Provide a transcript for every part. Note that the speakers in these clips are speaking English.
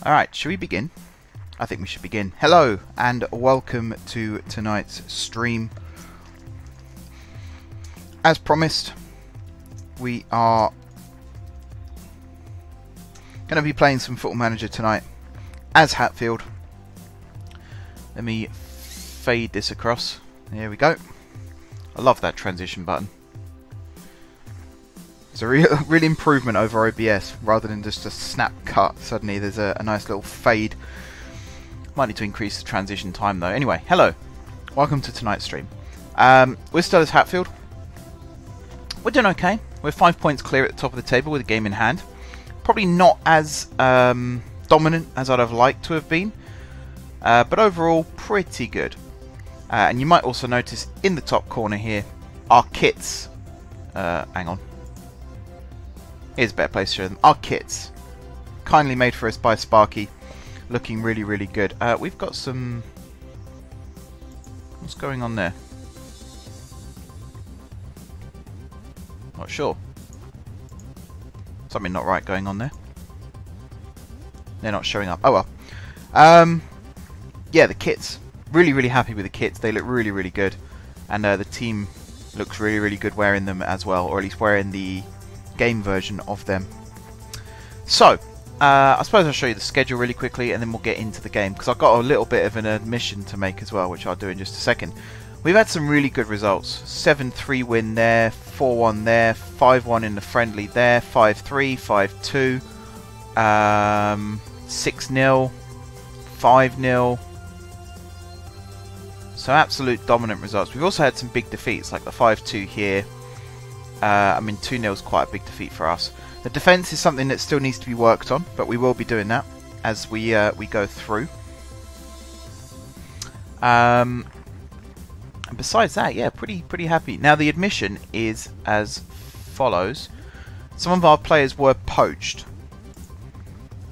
Alright, should we begin? I think we should begin. Hello and welcome to tonight's stream. As promised, we are going to be playing some Football Manager tonight as Hatfield. Let me fade this across. There we go. I love that transition button. It's a real improvement over OBS rather than just a snap cut. Suddenly there's a nice little fade. Might need to increase the transition time though. Anyway, hello. Welcome to tonight's stream. We're still as Hatfield. We're doing okay. We're 5 points clear at the top of the table with a game in hand. Probably not as dominant as I'd have liked to have been. But overall, pretty good. And you might also notice in the top corner here, our kits. Hang on. Here's a better place to show them. Our kits. Kindly made for us by Sparky. Looking really, really good. We've got some... What's going on there? Not sure. Something not right going on there. They're not showing up. Oh well. Yeah, the kits. Really, really happy with the kits. They look really, really good. And the team looks really, really good wearing them as well. Or at least wearing the game version of them. So, I suppose I'll show you the schedule really quickly and then we'll get into the game. Because I've got a little bit of an admission to make as well, which I'll do in just a second. We've had some really good results. 7-3 win there, 4-1 there, 5-1 in the friendly there, 5-3, 5-2, 6-0, 5-0. So absolute dominant results. We've also had some big defeats, like the 5-2 here. I mean, 2-0 is quite a big defeat for us. The defence is something that still needs to be worked on, but we will be doing that as we go through. And besides that, yeah, pretty happy. Now the admission is as follows. Some of our players were poached.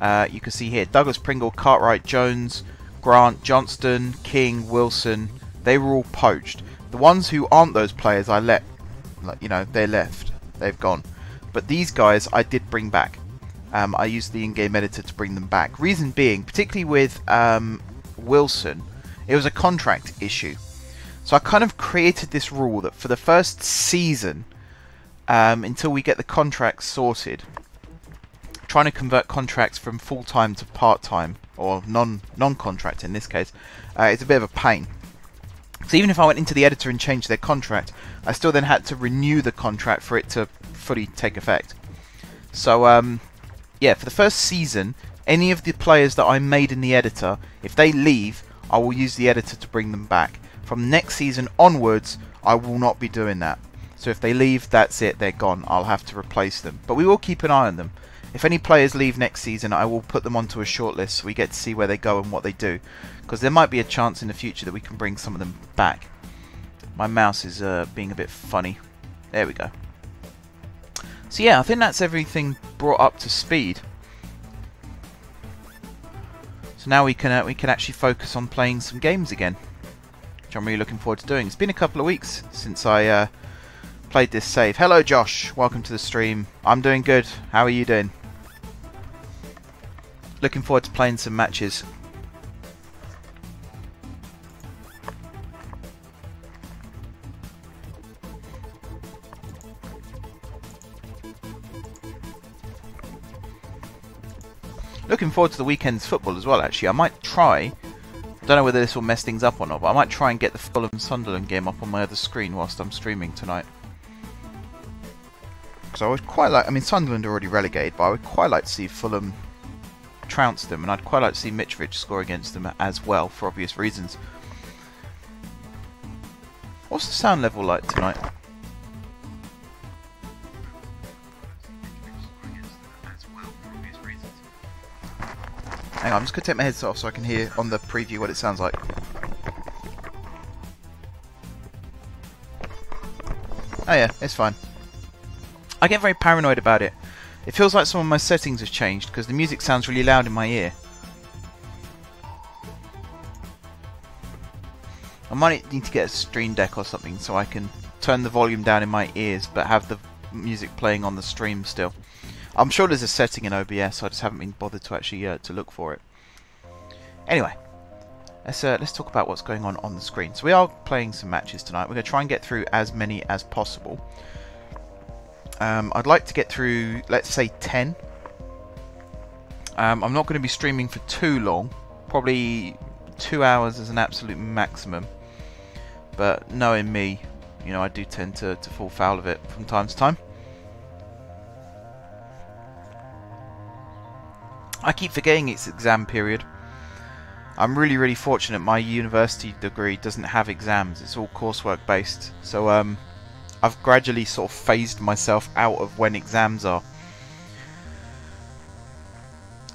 You can see here, Douglas, Pringle, Cartwright, Jones, Grant, Johnston, King, Wilson. They were all poached. The ones who aren't those players, I let, you know, they left. They've gone. But these guys I did bring back. I used the in-game editor to bring them back. Reason being, particularly with Wilson, it was a contract issue. So I kind of created this rule that for the first season, until we get the contracts sorted, trying to convert contracts from full-time to part-time, or non-contract in this case, is a bit of a pain. So even if I went into the editor and changed their contract, I still then had to renew the contract for it to fully take effect. So yeah, for the first season, any of the players that I made in the editor, if they leave, I will use the editor to bring them back. From next season onwards, I will not be doing that. So if they leave, that's it, they're gone. I'll have to replace them. But we will keep an eye on them. If any players leave next season, I will put them onto a shortlist so we get to see where they go and what they do. Because there might be a chance in the future that we can bring some of them back. My mouse is being a bit funny. There we go. So yeah, I think that's everything brought up to speed. So now we can actually focus on playing some games again, which I'm really looking forward to doing. It's been a couple of weeks since I played this save. Hello Josh, welcome to the stream. I'm doing good. How are you doing? Looking forward to playing some matches. Looking forward to the weekend's football as well, actually. I might try, don't know whether this will mess things up or not, but I might try and get the Fulham-Sunderland game up on my other screen whilst I'm streaming tonight. Because I would quite like, I mean, Sunderland are already relegated, but I would quite like to see Fulham trounce them, and I'd quite like to see Mitrovic score against them as well, for obvious reasons. What's the sound level like tonight? Hang on, I'm just going to take my headset off so I can hear on the preview what it sounds like. Oh yeah, it's fine. I get very paranoid about it. It feels like some of my settings have changed because the music sounds really loud in my ear. I might need to get a stream deck or something so I can turn the volume down in my ears but have the music playing on the stream still. I'm sure there's a setting in OBS, I just haven't been bothered to actually to look for it. Anyway, let's talk about what's going on the screen. So we are playing some matches tonight. We're going to try and get through as many as possible. I'd like to get through, let's say, 10. I'm not going to be streaming for too long. Probably 2 hours is an absolute maximum. But knowing me, you know, I do tend to fall foul of it from time to time. I keep forgetting it's exam period. I'm really fortunate my university degree doesn't have exams. It's all coursework based. So I've gradually sort of phased myself out of when exams are.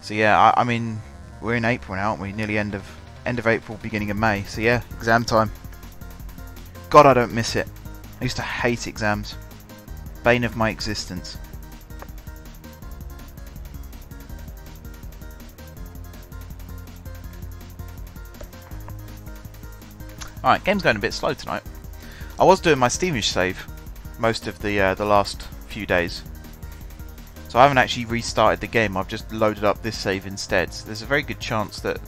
So yeah, I mean, we're in April now, aren't we? Nearly end of April, beginning of May. So yeah, exam time. God, I don't miss it. I used to hate exams. Bane of my existence. Alright, game's going a bit slow tonight. I was doing my Steamish save most of the last few days. So I haven't actually restarted the game, I've just loaded up this save instead. So there's a very good chance that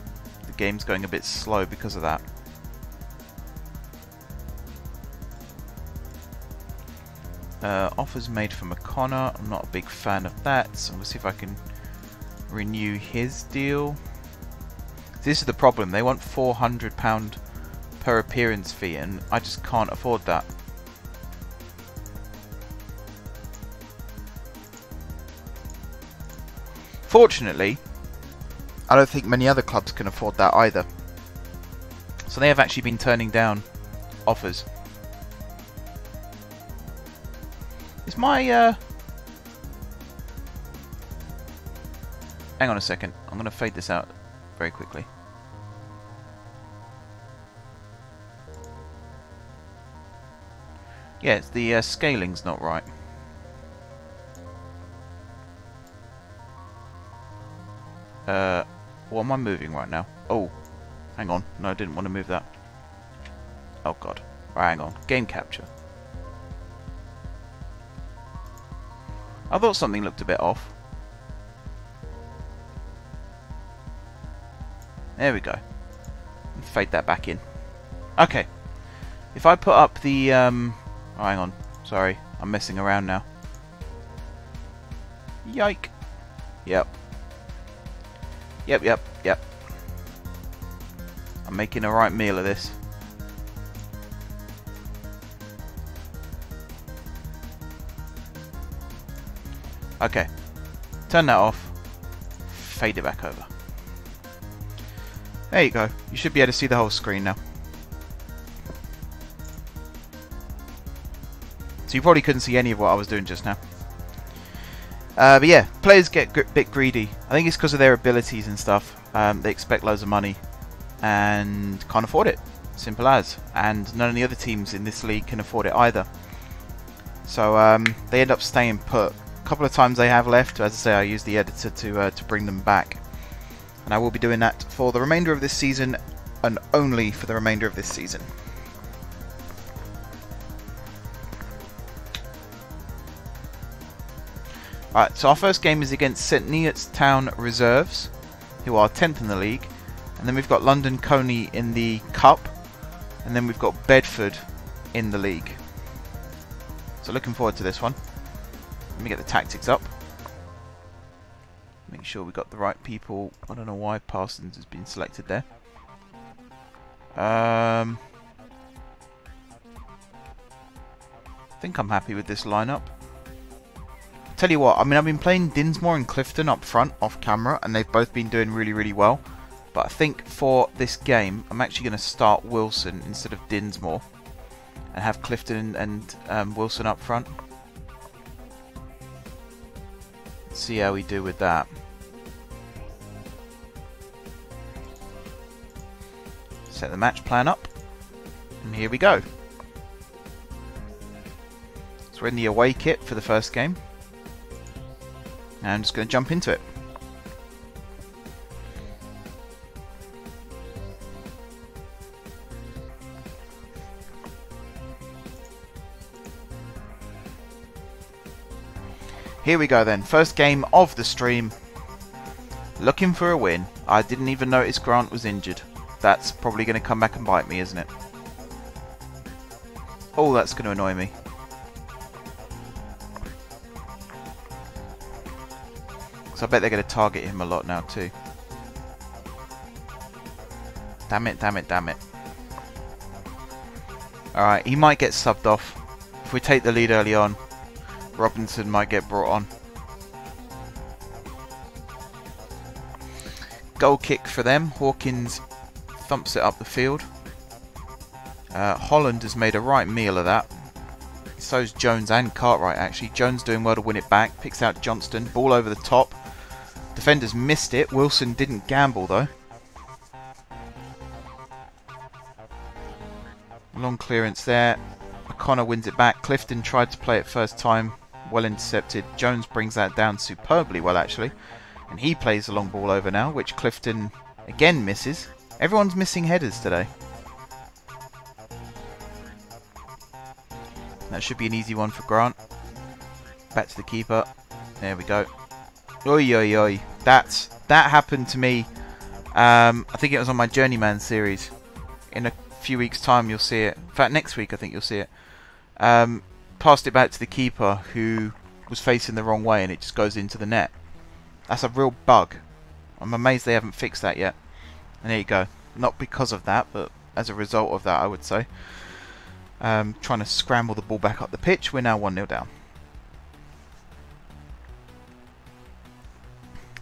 the game's going a bit slow because of that. Offers made from O'Connor, I'm not a big fan of that, so I'm going to see if I can renew his deal. This is the problem, they want £400 per appearance fee and I just can't afford that. Fortunately, I don't think many other clubs can afford that either. So they have actually been turning down offers. Is my hang on a second, I'm going to fade this out very quickly. Yeah, it's the scaling's not right. What am I moving right now? Oh, hang on. No, I didn't want to move that. Oh god. Right, hang on. Game capture. I thought something looked a bit off. There we go. Fade that back in. Okay. If I put up the oh, hang on. Sorry, I'm messing around now. Yike. Yep. Yep. I'm making a right meal of this. Okay. Turn that off. Fade it back over. There you go. You should be able to see the whole screen now. So you probably couldn't see any of what I was doing just now. But yeah, players get a bit greedy. I think it's because of their abilities and stuff. They expect loads of money and can't afford it. Simple as. And none of the other teams in this league can afford it either. So they end up staying put. A couple of times they have left. As I say, I use the editor to bring them back. And I will be doing that for the remainder of this season and only for the remainder of this season. Alright, so our first game is against St Neots Town Reserves, who are 10th in the league. And then we've got London Coney in the Cup. And then we've got Bedford in the league. So looking forward to this one. Let me get the tactics up. Make sure we got the right people. I don't know why Parsons has been selected there. I think I'm happy with this lineup. Tell you what, I mean, I've been playing Dinsmore and Clifton up front off camera, and they've both been doing really well. But I think for this game, I'm actually going to start Wilson instead of Dinsmore and have Clifton and Wilson up front. Let's see how we do with that. Set the match plan up, and here we go. So we're in the away kit for the first game. And I'm just going to jump into it. here we go then. First game of the stream. Looking for a win. I didn't even notice Grant was injured. That's probably going to come back and bite me, isn't it? Oh, that's going to annoy me. So I bet they're going to target him a lot now too. Damn it, damn it, damn it. Alright, he might get subbed off. If we take the lead early on, Robinson might get brought on. Goal kick for them. Hawkins thumps it up the field. Holland has made a right meal of that. So's Jones and Cartwright actually. Jones doing well to win it back. Picks out Johnston. Ball over the top. Defenders missed it. Wilson didn't gamble though. Long clearance there. O'Connor wins it back. Clifton tried to play it first time. Well intercepted. Jones brings that down superbly well actually. And he plays the long ball over now, which Clifton again misses. Everyone's missing headers today. That should be an easy one for Grant. Back to the keeper. There we go. Oi, oi, oi. That happened to me. I think it was on my Journeyman series. In a few weeks' time, you'll see it. In fact, next week, I think you'll see it. Passed it back to the keeper, who was facing the wrong way, and it just goes into the net. That's a real bug. I'm amazed they haven't fixed that yet. And there you go. Not because of that, but as a result of that, I would say. Trying to scramble the ball back up the pitch. We're now 1-0 down.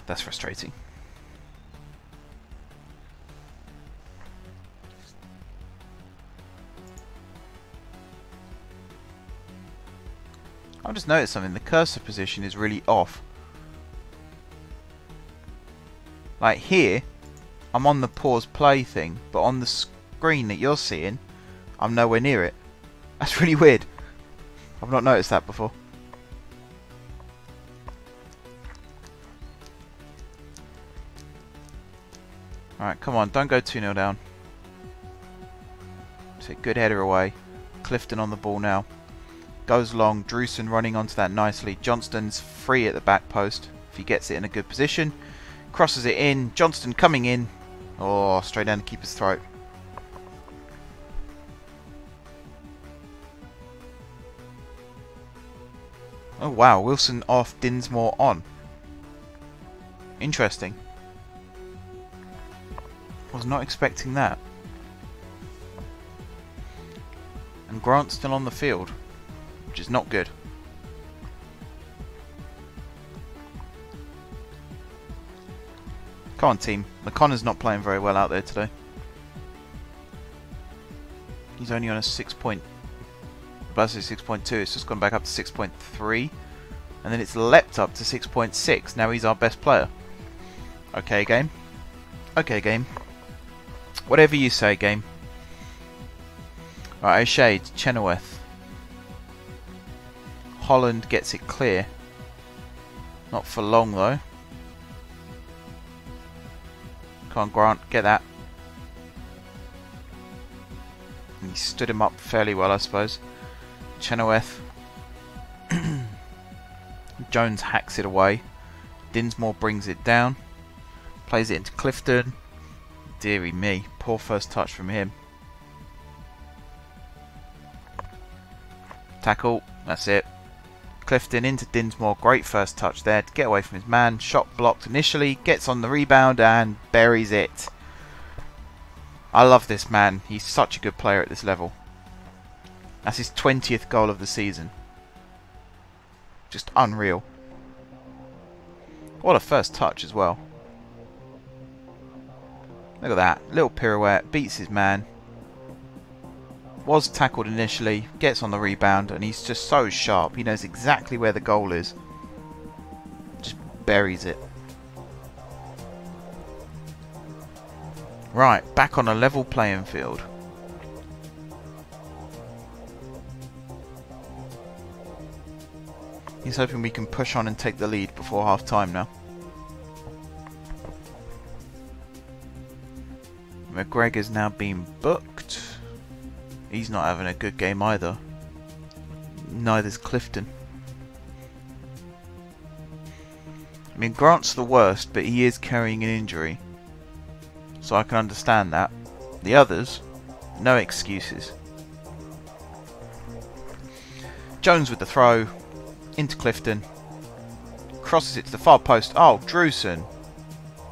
That's frustrating. I've just noticed something. The cursor position is really off. Like here, I'm on the pause play thing, but on the screen that you're seeing, I'm nowhere near it. That's really weird. I've not noticed that before. Alright, come on, don't go 2-0 down. So good header away. Clifton on the ball now. Goes long, Drewson running onto that nicely. Johnston's free at the back post if he gets it in a good position. Crosses it in, Johnston coming in. Oh, straight down the keeper's throat. Oh wow, Wilson off, Dinsmore on. Interesting. Was not expecting that. And Grant's still on the field, which is not good. Come on team, McConnor's not playing very well out there today. He's only on a 6.2, it's just gone back up to 6.3. And then it's leapt up to 6.6, now he's our best player. Okay game. Okay game. Whatever you say game. Right, O'Shea, Chenoweth. Holland gets it clear. Not for long though. Come on Grant, get that. And he stood him up fairly well I suppose. Chenoweth. Jones hacks it away. Dinsmore brings it down. Plays it into Clifton. Deary me, poor first touch from him. Tackle, that's it. Clifton into Dinsmore, great first touch there to get away from his man. Shot blocked initially, gets on the rebound and buries it. I love this man, he's such a good player at this level. That's his 20th goal of the season. Just unreal. What a first touch as well. Look at that, little pirouette, beats his man. Was tackled initially, gets on the rebound, and he's just so sharp. He knows exactly where the goal is. Just buries it. Right, back on a level playing field. He's hoping we can push on and take the lead before half time now. McGregor's now been booked. He's not having a good game either. Neither's Clifton. I mean, Grant's the worst, but he is carrying an injury. So I can understand that. The others, no excuses. Jones with the throw. Into Clifton. Crosses it to the far post. Oh, Drewson.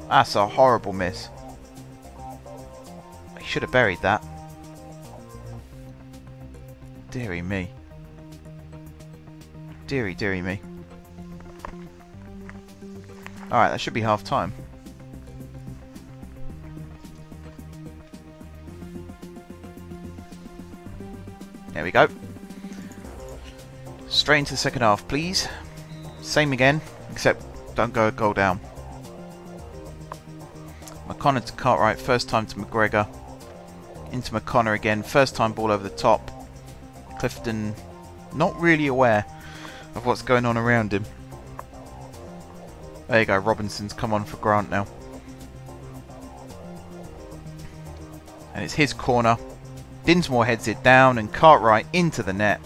That's a horrible miss. He should have buried that. Deary me. Deary, deary me. Alright, that should be half time. There we go. Straight into the second half, please. Same again, except don't go a goal down. McConnor to Cartwright, first time to McGregor. Into McConnor again, first time ball over the top. Clifton not really aware of what's going on around him. There you go, Robinson's come on for Grant now. And it's his corner. Dinsmore heads it down and Cartwright into the net.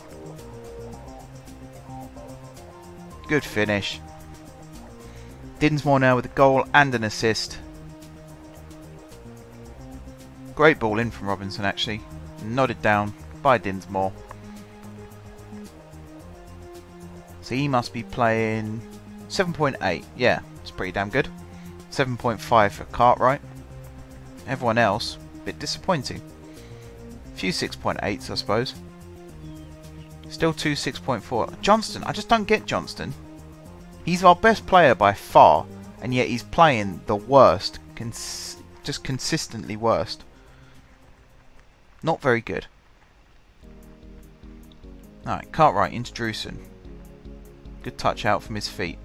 Good finish. Dinsmore now with a goal and an assist. Great ball in from Robinson actually. Nodded down by Dinsmore. So he must be playing 7.8. Yeah, it's pretty damn good. 7.5 for Cartwright. Everyone else, a bit disappointing. A few 6.8s I suppose. Still two 6.4. Johnston, I just don't get Johnston. He's our best player by far, and yet he's playing the worst. Just consistently worst. Not very good. Alright, Cartwright into Drewson. Good touch out from his feet.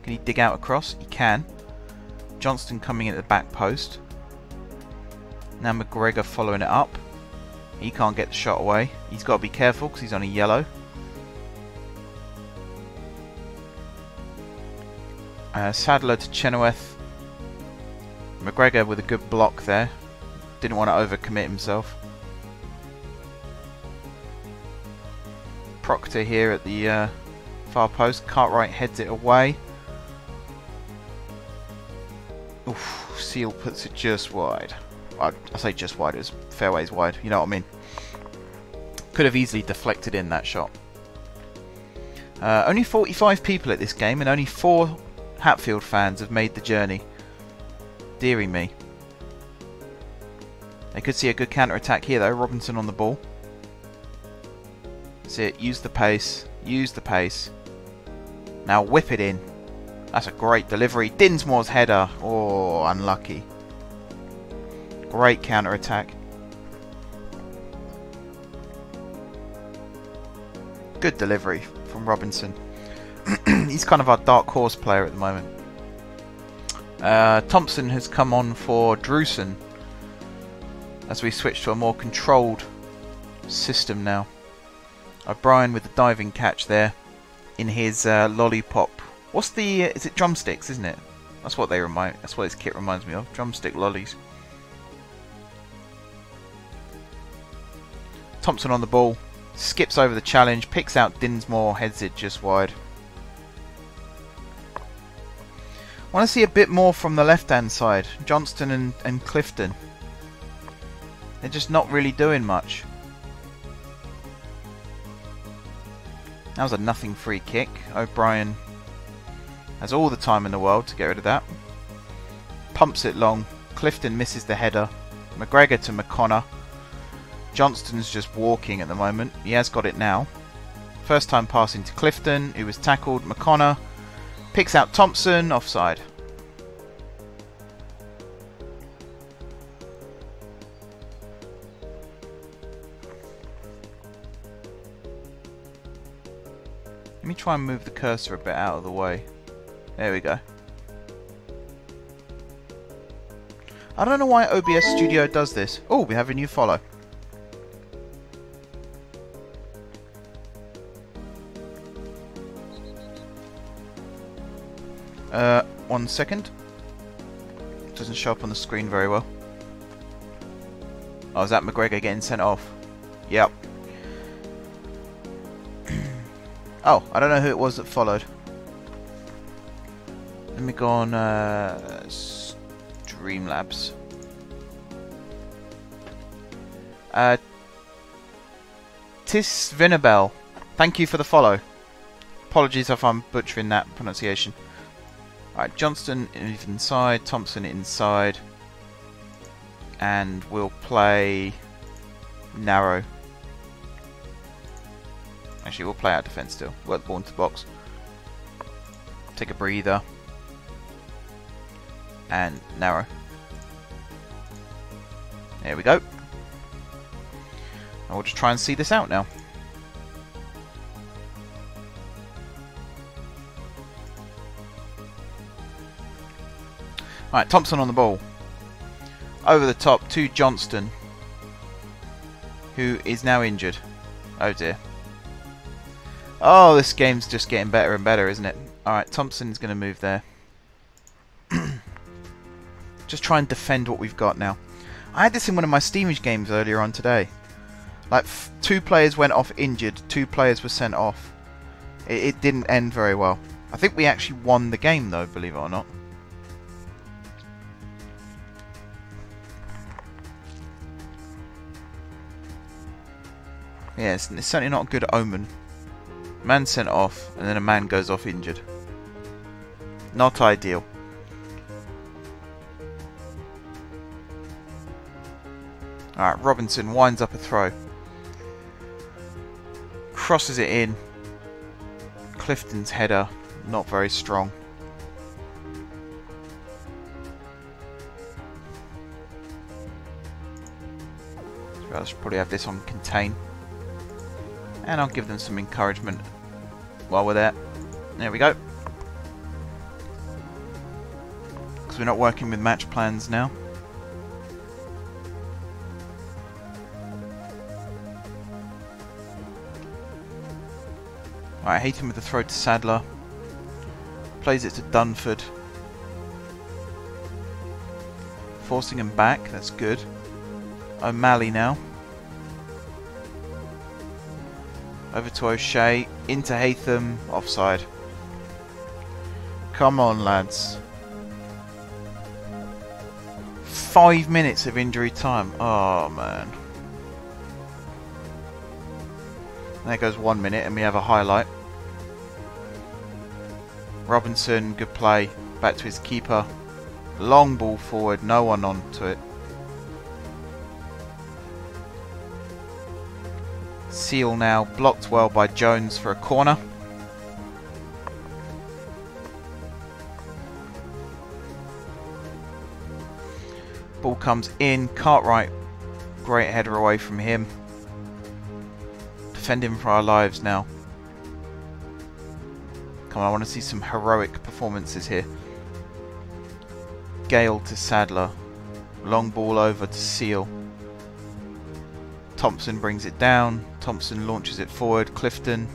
Can he dig out across? He can. Johnston coming in at the back post. Now McGregor following it up. He can't get the shot away. He's got to be careful because he's on a yellow. Sadler to Chenoweth. McGregor with a good block there. Didn't want to overcommit himself. Proctor here at the far post. Cartwright heads it away. Oof, Seal puts it just wide. I say just wide, it's fairways wide, you know what I mean. Could have easily deflected in that shot. Only 45 people at this game and only 4 Hatfield fans have made the journey. Deary me. They could see a good counter-attack here though. Robinson on the ball. That's it, use the pace, use the pace. Now whip it in. That's a great delivery. Dinsmore's header. Oh, unlucky. Great counter-attack. Good delivery from Robinson. He's kind of our dark horse player at the moment. Thompson has come on for Drewson as we switch to a more controlled system now. O'Brien with the diving catch there in his lollipop. What's the? Is it drumsticks? Isn't it? That's what they remind. That's what his kit reminds me of. Drumstick lollies. Thompson on the ball, skips over the challenge, picks out Dinsmore, heads it just wide. Want to see a bit more from the left-hand side. Johnston and Clifton. They're just not really doing much. That was a nothing free kick. O'Brien has all the time in the world to get rid of that. Pumps it long. Clifton misses the header. McGregor to McConnor. Johnston's just walking at the moment. He has got it now. First time passing to Clifton, who was tackled. McConnor picks out Thompson, offside. Let me try and move the cursor a bit out of the way. There we go. I don't know why OBS Studio does this. Oh, we have a new follow. 1 second. Doesn't show up on the screen very well. Oh, is that McGregor getting sent off? Yep. Oh, I don't know who it was that followed. me go on Streamlabs. Tis Vinabel, thank you for the follow. Apologies if I'm butchering that pronunciation. Alright, Johnston inside, Thompson inside. And we'll play narrow. Actually, we'll play out defense still. Work the ball into the box. Take a breather. And narrow. There we go. And we'll just try and see this out now. Alright, Thompson on the ball. Over the top to Johnston, who is now injured. Oh dear. Oh, this game's just getting better and better, isn't it? Alright, Thompson's going to move there. Just try and defend what we've got now. I had this in one of my Steamish games earlier on today. Like, 2 players went off injured, 2 players were sent off. It didn't end very well. I think we actually won the game though, believe it or not. Yeah, it's certainly not a good omen. Man sent off, and then a man goes off injured. Not ideal. Alright, Robinson winds up a throw. Crosses it in. Clifton's header, not very strong. So I should probably have this on contain. And I'll give them some encouragement while we're there. There we go. Because we're not working with match plans now. Alright, Haytham with the throw to Sadler. Plays it to Dunford. Forcing him back, that's good. O'Malley now. Over to O'Shea, into Haytham, offside. Come on, lads. 5 minutes of injury time. Oh, man. There goes 1 minute and we have a highlight. Robinson, good play. Back to his keeper. Long ball forward, no one onto it. Seal now, blocked well by Jones for a corner. Ball comes in, Cartwright, great header away from him. Defending for our lives now. Come on, I want to see some heroic performances here. Gale to Sadler. Long ball over to Seal. Thompson brings it down. Thompson launches it forward. Clifton.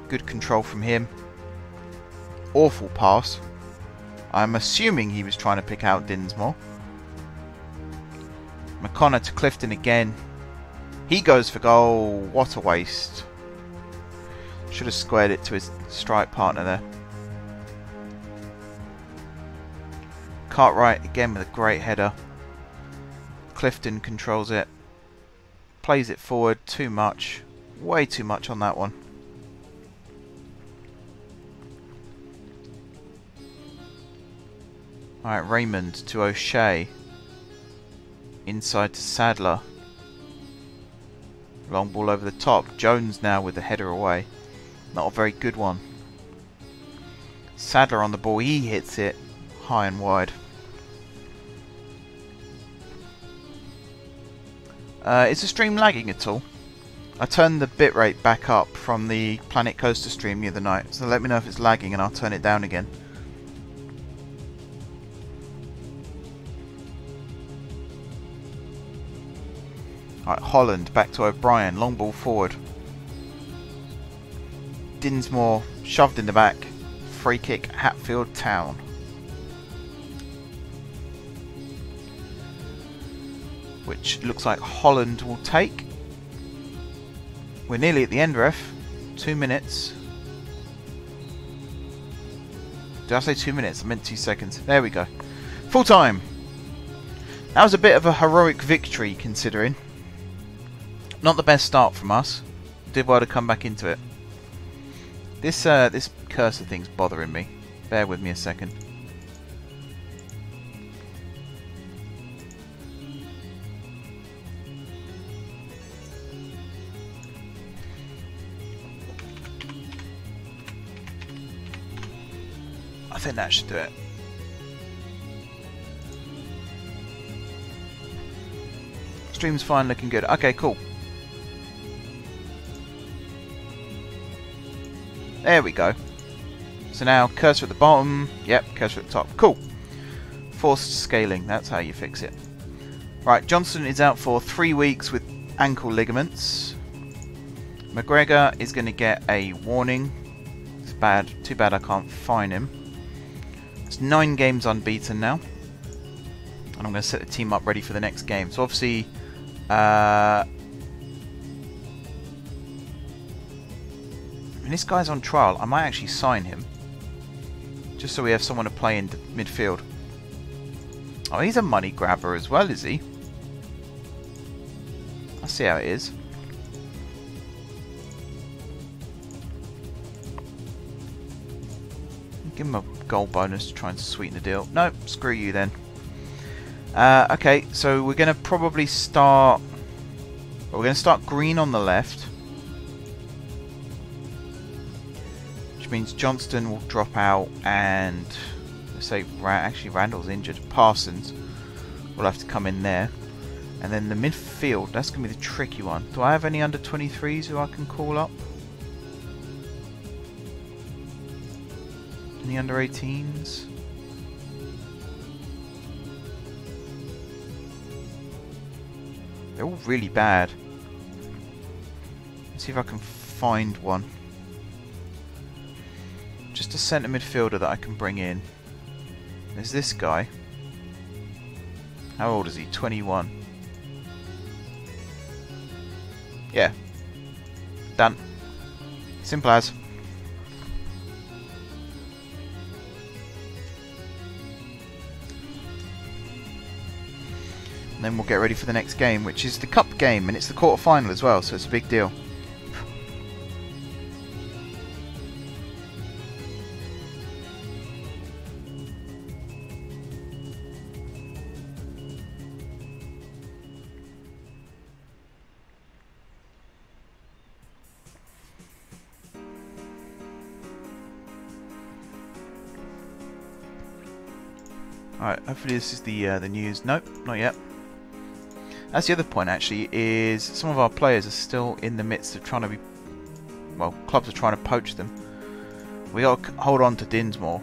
Good control from him. Awful pass. I'm assuming he was trying to pick out Dinsmore. McConnor to Clifton again. He goes for goal. What a waste. Should have squared it to his strike partner there. Cartwright again with a great header. Clifton controls it. Plays it forward too much. Way too much on that one. Alright, Raymond to O'Shea. Inside to Sadler. Long ball over the top. Jones now with the header away. Not a very good one. Sadler on the ball. He hits it high and wide. Is the stream lagging at all? I turned the bitrate back up from the Planet Coaster stream the other night, so let me know if it's lagging and I'll turn it down again. Alright, Holland back to O'Brien, long ball forward. Dinsmore shoved in the back. Free kick, Hatfield Town. Which looks like Holland will take. We're nearly at the end, ref. 2 minutes. Did I say 2 minutes? I meant 2 seconds. There we go. Full time. That was a bit of a heroic victory, considering. Not the best start from us. Did well to come back into it. This cursor thing's bothering me. Bear with me a second. I think that should do it. Stream's fine, looking good. Okay, cool. There we go. So now cursor at the bottom. Yep, cursor at the top. Cool. Forced scaling. That's how you fix it. Right, Johnson is out for 3 weeks with ankle ligaments. McGregor is going to get a warning. It's bad. Too bad I can't fine him. It's 9 games unbeaten now. And I'm going to set the team up ready for the next game. So obviously... and this guy's on trial. I might actually sign him. Just so we have someone to play in midfield. Oh, he's a money grabber as well, is he? I see how it is. Give him a goal bonus to try and sweeten the deal. No, screw you then. Okay, so we're going to probably start... We're going to start green on the left. Which means Johnston will drop out and... Let's say, actually Randall's injured. Parsons will have to come in there. And then the midfield, that's going to be the tricky one. Do I have any under 23s who I can call up? Any under 18s? They're all really bad. Let's see if I can find one. Just a centre midfielder that I can bring in. There's this guy. How old is he? 21. Yeah. Done. Simple as. And then we'll get ready for the next game, which is the cup game, and it's the quarter-final as well, so it's a big deal. Alright, hopefully this is the news. Nope, not yet. That's the other point, actually, is some of our players are still in the midst of trying to be... Well, clubs are trying to poach them. We got to hold on to Dinsmore.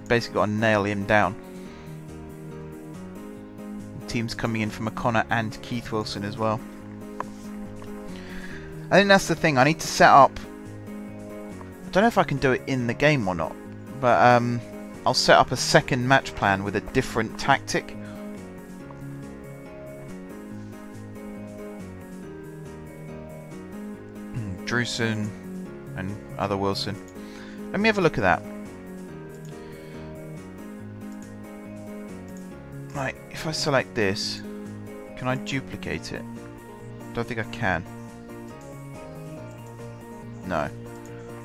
Basically got to nail him down. Teams coming in from O'Connor and Keith Wilson as well. I think that's the thing. I need to set up... I don't know if I can do it in the game or not. But I'll set up a second match plan with a different tactic. Drewson and other Wilson. Let me have a look at that. Right, if I select this, can I duplicate it? Don't think I can. No.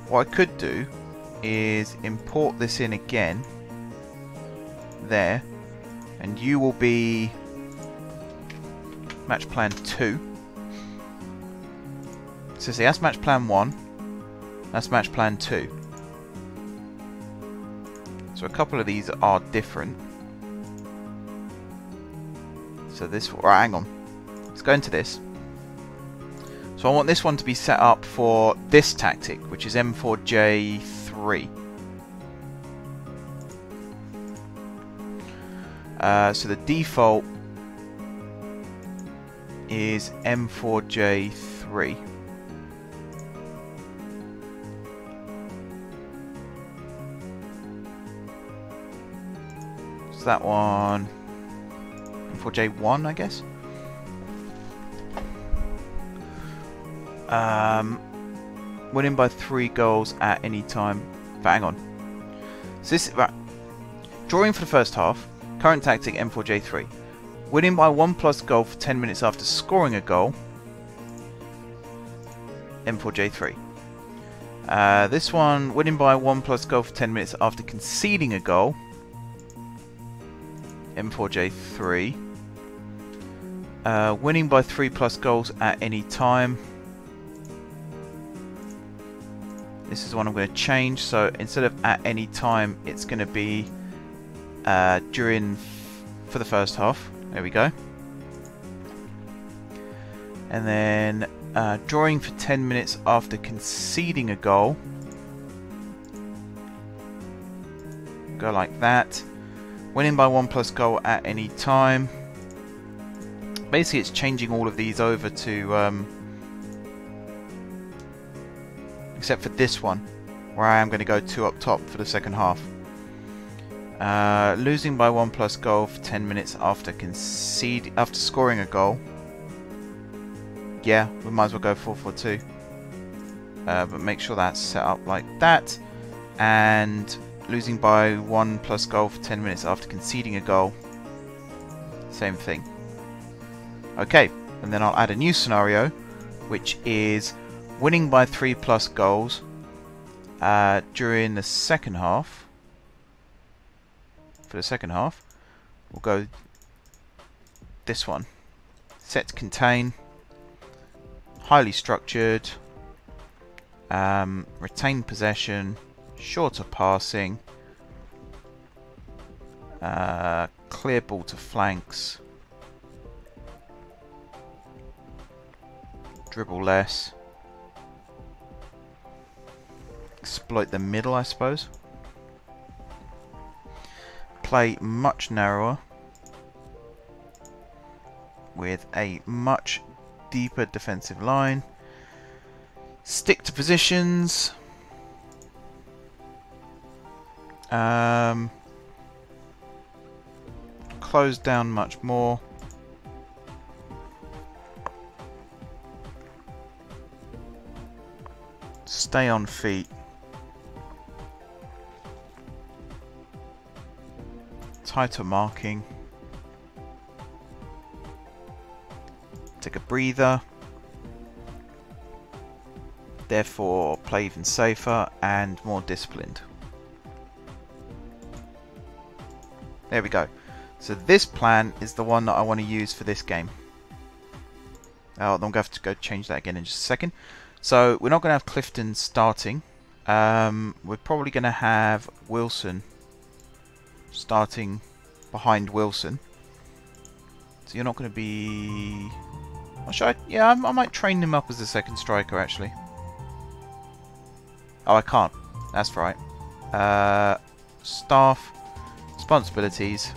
What I could do is import this in again. There. And you will be match plan 2. So see, that's match plan 1, that's match plan 2. So a couple of these are different. So this, right, hang on. Let's go into this. So I want this one to be set up for this tactic, which is M4J3. So the default is M4J3. So that one, M4J1, I guess. Winning by 3 goals at any time. But hang on. So this right. Drawing for the first half. Current tactic M4J3. Winning by 1+ goal for 10 minutes after scoring a goal. M4J3. This one, winning by 1+ goal for 10 minutes after conceding a goal. M4J3. Winning by 3+ goals at any time. This is the one I'm going to change. So instead of at any time, it's going to be during for the first half. There we go. And then drawing for 10 minutes after conceding a goal. Go like that. Winning by 1+ goal at any time. Basically, it's changing all of these over to, except for this one, where I am going to go 2 up top for the second half. Losing by 1+ goal for 10 minutes after scoring a goal. Yeah, we might as well go 4-4-2. But make sure that's set up like that. And losing by 1+ goal for 10 minutes after conceding a goal. Same thing. Okay, and then I'll add a new scenario, which is winning by 3+ goals during the second half. For the second half, we'll go this one. Set to contain. Highly structured. Retain possession. Shorter passing. Clear ball to flanks. Dribble less. Exploit the middle, I suppose. Play much narrower with a much deeper defensive line. Stick to positions. Close down much more. Stay on feet. Tighter marking. Take a breather. Therefore, play even safer and more disciplined. There we go. So this plan is the one that I want to use for this game. Oh, I'm going to have to go change that again in just a second. So we're not going to have Clifton starting. We're probably going to have Wilson starting behind Wilson. So you're not going to be... Or should I? Yeah, I might train him up as a second striker, actually. Oh, I can't. That's right. Staff. Responsibilities.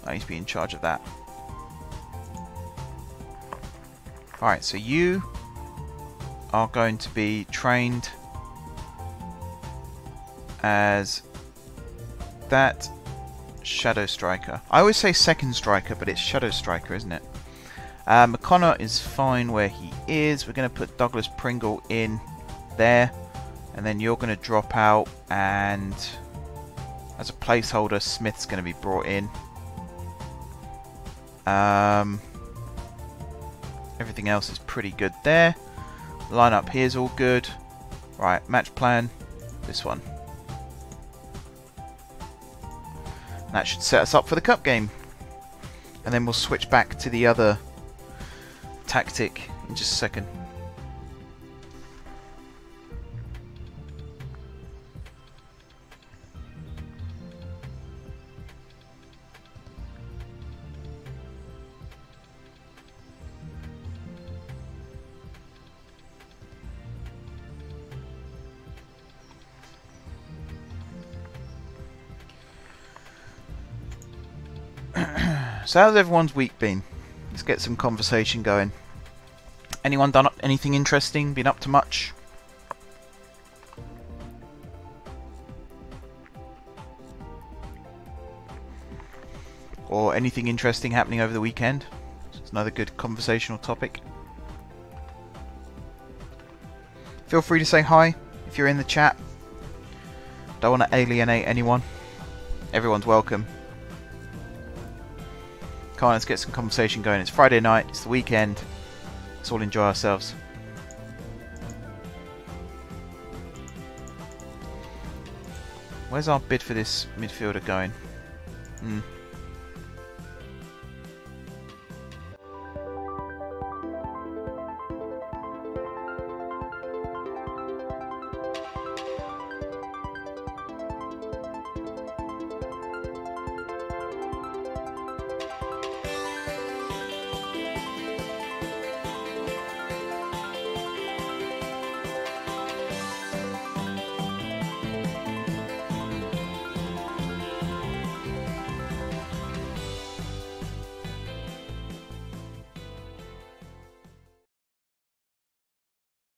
I need to be in charge of that. Alright, so you are going to be trained as that shadow striker. I always say second striker, but it's shadow striker, isn't it? McConnor is fine where he is. We're going to put Douglas Pringle in there, and then you're going to drop out, and as a placeholder, Smith's going to be brought in. Everything else is pretty good there. Line up here is all good. Right, match plan, this one. That should set us up for the cup game. And then we'll switch back to the other tactic in just a second. So how's everyone's week been? Let's get some conversation going. Anyone done anything interesting? Been up to much? Or anything interesting happening over the weekend? It's another good conversational topic. Feel free to say hi if if you're in the chat. Don't want to alienate anyone. Everyone's welcome. Come on, let's get some conversation going. It's Friday night, it's the weekend. Let's all enjoy ourselves. Where's our bid for this midfielder going?